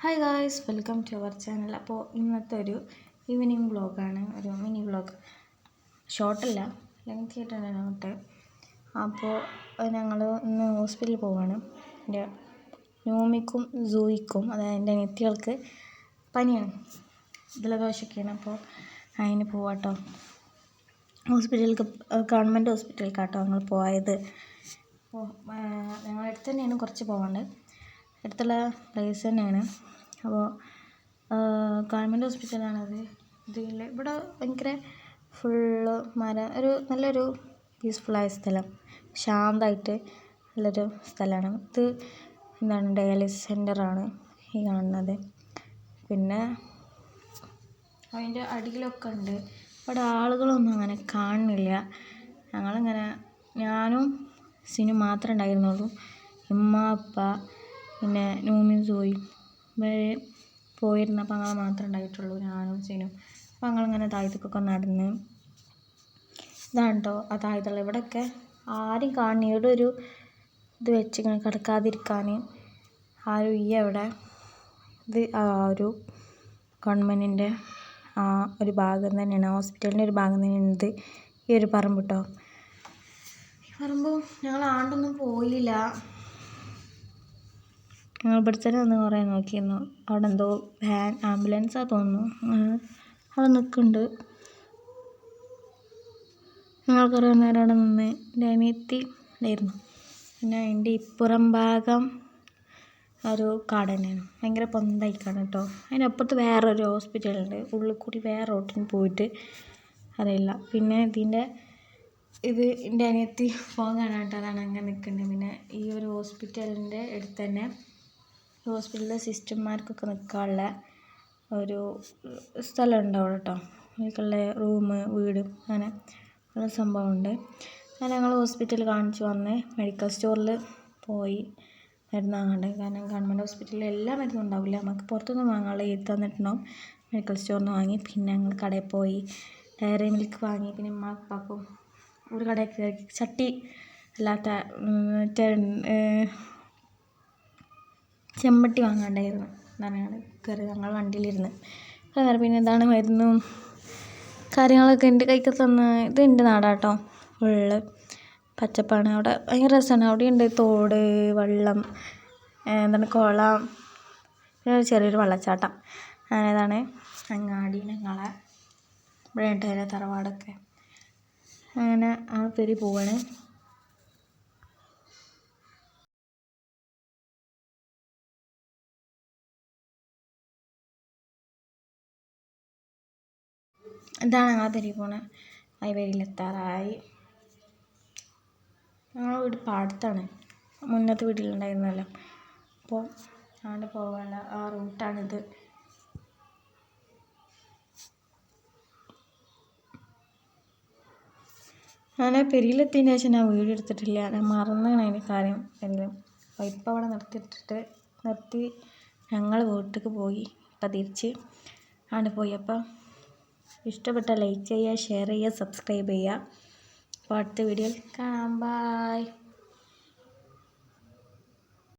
Hi guys, welcome to our channel. അപ്പോൾ ഇന്നത്തെ ഒരു ഈവനിങ് വ്ളോഗാണ്, ഒരു മിനി വ്ളോഗ്. ഷോർട്ടല്ല, ലെങ്തി ആയിട്ടാണ് നോട്ട്. അപ്പോൾ ഞങ്ങൾ ഇന്ന് ഹോസ്പിറ്റലിൽ പോവുകയാണ്. എൻ്റെ നൂമിക്കും സൂയിക്കും, അതായത് എൻ്റെ അനിയത്തികൾക്ക് പനിയാണ്, ജലദോഷമൊക്കെയാണ്. അപ്പോൾ അതിന് പോവാട്ടോ, ഹോസ്പിറ്റലിലേക്ക്, ഗവൺമെൻറ് ഹോസ്പിറ്റലിലേക്കാട്ടോ ഞങ്ങൾ പോയത്. അപ്പോൾ ഞങ്ങളുടെ അടുത്ത് തന്നെയാണ്, കുറച്ച് പോകാണ്ട്, അടുത്തുള്ള പ്ലേസ് തന്നെയാണ്. അപ്പോൾ ഗവൺമെൻറ് ഹോസ്പിറ്റലാണത്. ഇവിടെ ഭയങ്കര ഫുള്ള് ഒരു നല്ലൊരു പീസ്ഫുള്ളായ സ്ഥലം, ശാന്തമായിട്ട് നല്ലൊരു സ്ഥലമാണ് ഇത്. എന്താണ്, ഡയാലിസിസ് സെൻ്ററാണ് ഈ കാണുന്നത്. പിന്നെ അതിൻ്റെ അടിയിലൊക്കെ ഉണ്ട്. ഇവിടെ ആളുകളൊന്നും അങ്ങനെ കാണുന്നില്ല. ഞങ്ങളിങ്ങനെ, ഞാനും സിനും മാത്രമേ ഉണ്ടായിരുന്നുള്ളൂ. ഉമ്മ, അപ്പ, പിന്നെ നൂമിയും സോയും പോയിരുന്നപ്പോൾ ഞങ്ങൾ മാത്രമേ ഉണ്ടായിട്ടുള്ളൂ, ഞാനും സിനും. അപ്പോൾ ഞങ്ങളിങ്ങനെ താഴത്തേക്കൊക്കെ നടന്ന്, ഇതാണ് കേട്ടോ ആ താഴത്തുള്ള. ഇവിടെയൊക്കെ ആരും കാണുന്ന, ഇവിടെ ഒരു ഇത് വെച്ച് ഇങ്ങനെ കിടക്കാതിരിക്കാൻ ആരും ഇവിടെ. ഇത് ഒരു ഗവൺമെൻറ്റിൻ്റെ ഒരു ഭാഗം തന്നെയാണ്, ഹോസ്പിറ്റലിൻ്റെ ഒരു ഭാഗം തന്നെയാണ് ഇത്. ഈ ഒരു പറമ്പ് കേട്ടോ. ഈ പറമ്പ് ഞങ്ങൾ ആണ്ടൊന്നും പോയില്ല. ഞങ്ങൾ ഇവിടെ തന്നെ ഒന്ന് കുറേ നോക്കിയിരുന്നു. അവിടെ എന്തോ ആംബുലൻസാണ് തോന്നുന്നു, അവിടെ നിൽക്കുന്നുണ്ട്. ഞങ്ങൾ കുറേ നേരം അവിടെ നിന്ന്. എൻ്റെ അനിയത്തി ഉണ്ടായിരുന്നു. പിന്നെ അതിൻ്റെ ഇപ്പുറം ഭാഗം ഒരു കാട് തന്നെയാണ്, ഭയങ്കര പൊന്തായിക്കാണ് കേട്ടോ. അതിനപ്പുറത്ത് വേറൊരു ഹോസ്പിറ്റലുണ്ട്, ഉള്ളിൽ കൂടി വേറെ റോട്ടിന് പോയിട്ട് അറിയില്ല. പിന്നെ ഇത് എൻ്റെ അനിയത്തി ഫോൺ കാണാനായിട്ട് അതാണ് അങ്ങനെ നിൽക്കുന്നത്. പിന്നെ ഈ ഒരു ഹോസ്പിറ്റലിൻ്റെ അടുത്ത് തന്നെ ഹോസ്പിറ്റലിലെ സിസ്റ്റർമാർക്കൊക്കെ നിൽക്കാനുള്ള ഒരു സ്ഥലം ഉണ്ടാവും കേട്ടോ. അതിലേക്കുള്ള റൂം, വീട്, അങ്ങനെ ഉള്ള സംഭവമുണ്ട്. അങ്ങനെ ഞങ്ങൾ ഹോസ്പിറ്റലിൽ കാണിച്ച് വന്ന് മെഡിക്കൽ സ്റ്റോറിൽ പോയി മരുന്ന് വാങ്ങാണ്ട്. കാരണം ഗവൺമെൻറ് ഹോസ്പിറ്റലിൽ എല്ലാ മരുന്നും ഉണ്ടാവില്ല, നമുക്ക് പുറത്തുനിന്ന് വാങ്ങാനുള്ള എഴുതി തന്നിട്ടുണ്ടാവും. മെഡിക്കൽ സ്റ്റോറിൽ നിന്ന് വാങ്ങി. പിന്നെ ഞങ്ങൾ കടയിൽ പോയി ഡയറി മിൽക്ക് വാങ്ങി. പിന്നെ ഉമ്മാക്കും ഒരു കടയിൽ കയറി ചട്ടി അല്ലാത്ത ചെമ്പട്ടി വാങ്ങാണ്ടായിരുന്നു. എന്താണ് കയറി ഞങ്ങൾ വണ്ടിയിലിരുന്ന്. പിന്നെ ഇതാണ് മരുന്നും കാര്യങ്ങളൊക്കെ എൻ്റെ കൈക്ക് തന്ന്. ഇത് എൻ്റെ നാടാട്ടോ, ഫുള്ള് പച്ചപ്പാണ്. അവിടെ ഭയങ്കര രസമാണ്. അവിടെയുണ്ട് തോട്, വെള്ളം, എന്താണ് കുളം, പിന്നെ ചെറിയൊരു വെള്ളച്ചാട്ടം. അങ്ങനെതാണ് അങ്ങാടി. ഞങ്ങളെ ഇവിടെ ഉണ്ടായിരുന്ന തറവാടൊക്കെ. അങ്ങനെ ആ പേര് പോവാണ്. ഇതാണ് ഞങ്ങളെ പെരി പോണേ. ആ പേരിലെത്താറായി. ഞങ്ങളെ വീട് പാടത്താണ്, മുന്നത്തെ വീട്ടിലുണ്ടായിരുന്നല്ലോ. അപ്പോൾ അവിടെ പോകാനുള്ള ആ റൂട്ടാണിത്. ഞാൻ പെരിയിലെത്തിയതിന് ശേഷം ഞാൻ വീഡിയോ എടുത്തിട്ടില്ല, ഞാൻ മറന്നാണ് അതിൻ്റെ കാര്യം എല്ലാം. അപ്പോൾ ഇപ്പോൾ അവിടെ നിർത്തി ഞങ്ങൾ വീട്ടിലേക്ക് പോയി. ഇപ്പം തിരിച്ച് അവിടെ പോയി. അപ്പോൾ ഇഷ്ടപ്പെട്ട ലൈക്ക് ചെയ്യുക, ഷെയർ ചെയ്യുക, സബ്സ്ക്രൈബ് ചെയ്യുക. അപ്പോൾ അടുത്ത വീഡിയോയിൽ കാണാം. ബൈ.